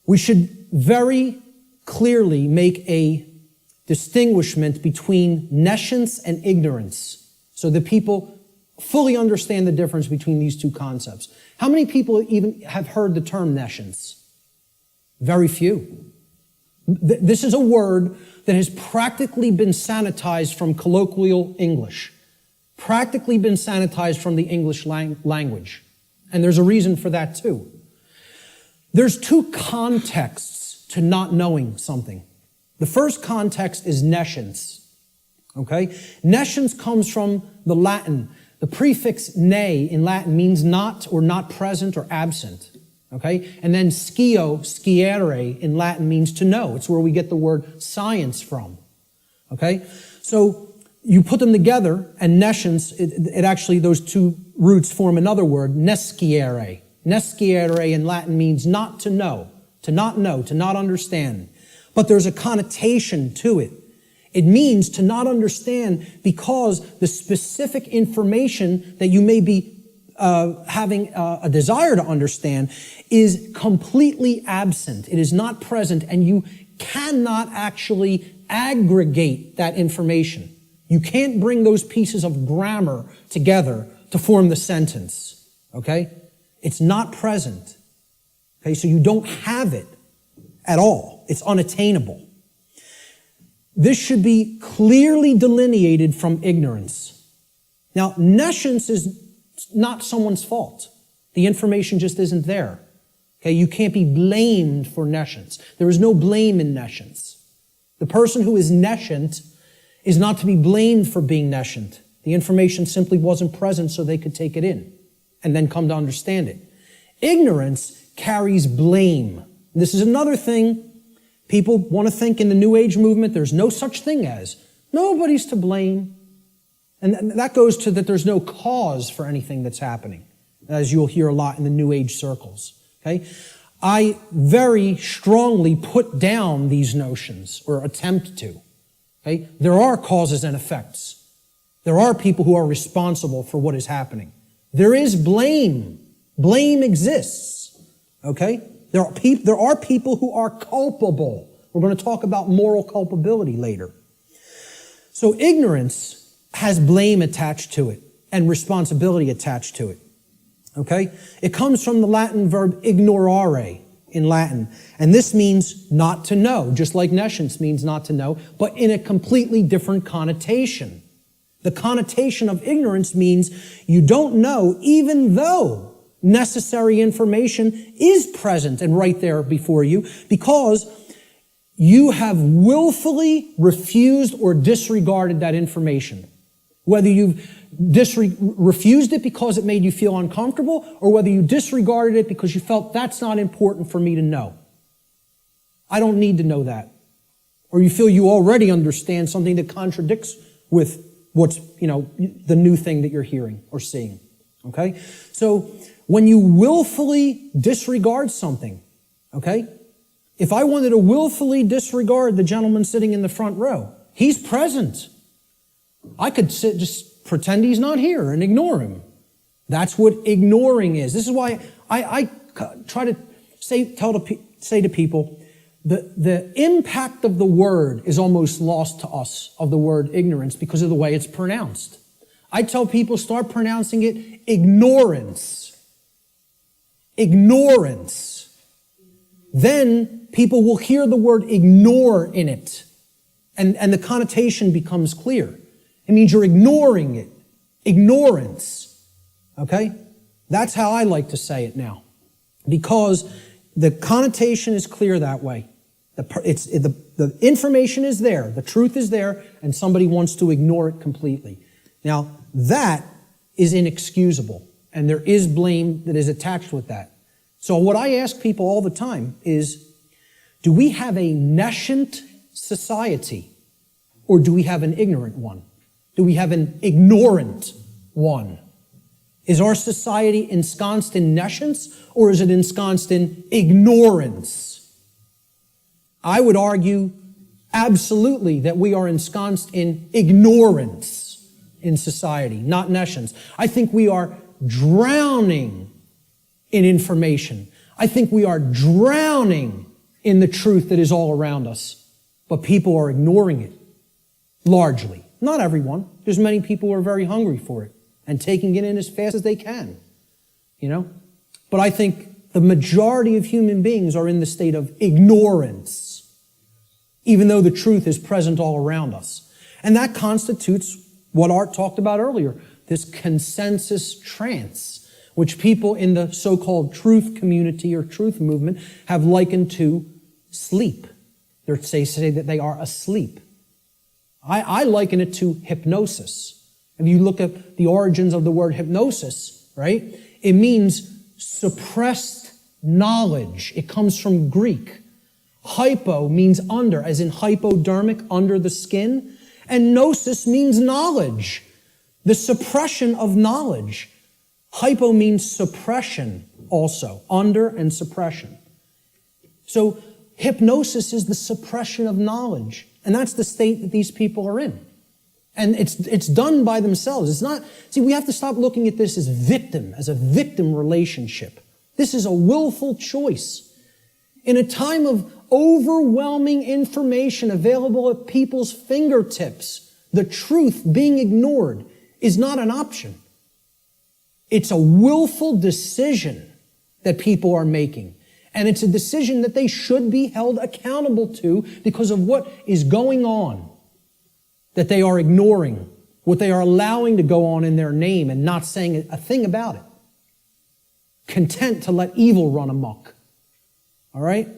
We should very clearly make a distinguishment between nescience and ignorance so that people fully understand the difference between these two concepts. How many people even have heard the term nescience? Very few. This is a word that has practically been sanitized from colloquial English, practically been sanitized from the English language. And there's a reason for that too. There's two contexts to not knowing something. The first context is nescience. Okay? Nescience comes from the Latin. The prefix ne in Latin means not or not present or absent. Okay? And then sciere in Latin means to know. It's where we get the word science from. Okay? So you put them together, and nescience, it actually, those two roots form another word, nesciere. Nesciere in Latin means not to know, to not understand. But there's a connotation to it. It means to not understand because the specific information that you may be having a desire to understand is completely absent. It is not present, and you cannot actually aggregate that information. You can't bring those pieces of grammar together to form the sentence. Okay? It's not present. Okay, so you don't have it at all. It's unattainable. This should be clearly delineated from ignorance. Now, nescience is not someone's fault. The information just isn't there. Okay, you can't be blamed for nescience. There is no blame in nescience. The person who is nescient is not to be blamed for being nescient. The information simply wasn't present so they could take it in and then come to understand it. Ignorance carries blame. This is another thing. People want to think in the New Age movement there's no such thing as. Nobody's to blame. And that goes to that there's no cause for anything that's happening, as you'll hear a lot in the New Age circles. Okay? I very strongly put down these notions, or attempt to. Okay? There are causes and effects. There are people who are responsible for what is happening. There is blame. Blame exists. Okay? There are people who are culpable. We're going to talk about moral culpability later. So ignorance has blame attached to it and responsibility attached to it. Okay? It comes from the Latin verb ignorare in Latin. And this means not to know, just like nescience means not to know, but in a completely different connotation. The connotation of ignorance means you don't know even though necessary information is present and right there before you because you have willfully refused or disregarded that information. Whether you've refused it because it made you feel uncomfortable or whether you disregarded it because you felt that's not important for me to know. I don't need to know that. Or you feel you already understand something that contradicts with what's, the new thing that you're hearing or seeing. Okay? So when you willfully disregard something, okay? If I wanted to willfully disregard the gentleman sitting in the front row, he's present. I could just pretend he's not here and ignore him. That's what ignoring is. This is why I try to say to people, the impact of the word is almost lost to us, of the word ignorance, because of the way it's pronounced. I tell people, start pronouncing it ignorance. Ignorance. Then people will hear the word ignore in it. And the connotation becomes clear. It means you're ignoring it. Ignorance. Okay? That's how I like to say it now. Because the connotation is clear that way. The information is there. The truth is there. And somebody wants to ignore it completely. Now, that is inexcusable. And there is blame that is attached with that. So what I ask people all the time is, do we have a nescient society? Or do we have an ignorant one? Do we have an ignorant one? Is our society ensconced in nescience, or is it ensconced in ignorance? I would argue absolutely that we are ensconced in ignorance in society, not nescience. I think we are drowning in information. I think we are drowning in the truth that is all around us. But people are ignoring it, largely. Not everyone. There's many people who are very hungry for it and taking it in as fast as they can, you know? But I think the majority of human beings are in the state of ignorance, even though the truth is present all around us. And that constitutes what Art talked about earlier, this consensus trance, which people in the so-called truth community or truth movement have likened to sleep. They say that they are asleep. I liken it to hypnosis. If you look at the origins of the word hypnosis, right, it means suppressed knowledge. It comes from Greek. Hypo means under, as in hypodermic, under the skin. And gnosis means knowledge, the suppression of knowledge. Hypo means suppression also, under and suppression. So hypnosis is the suppression of knowledge. And that's the state that these people are in. And it's done by themselves. It's not, see, we have to stop looking at this as a victim relationship. This is a willful choice. In a time of overwhelming information available at people's fingertips, the truth being ignored is not an option. It's a willful decision that people are making. And it's a decision that they should be held accountable to because of what is going on, that they are ignoring, what they are allowing to go on in their name and not saying a thing about it. Content to let evil run amok. All right?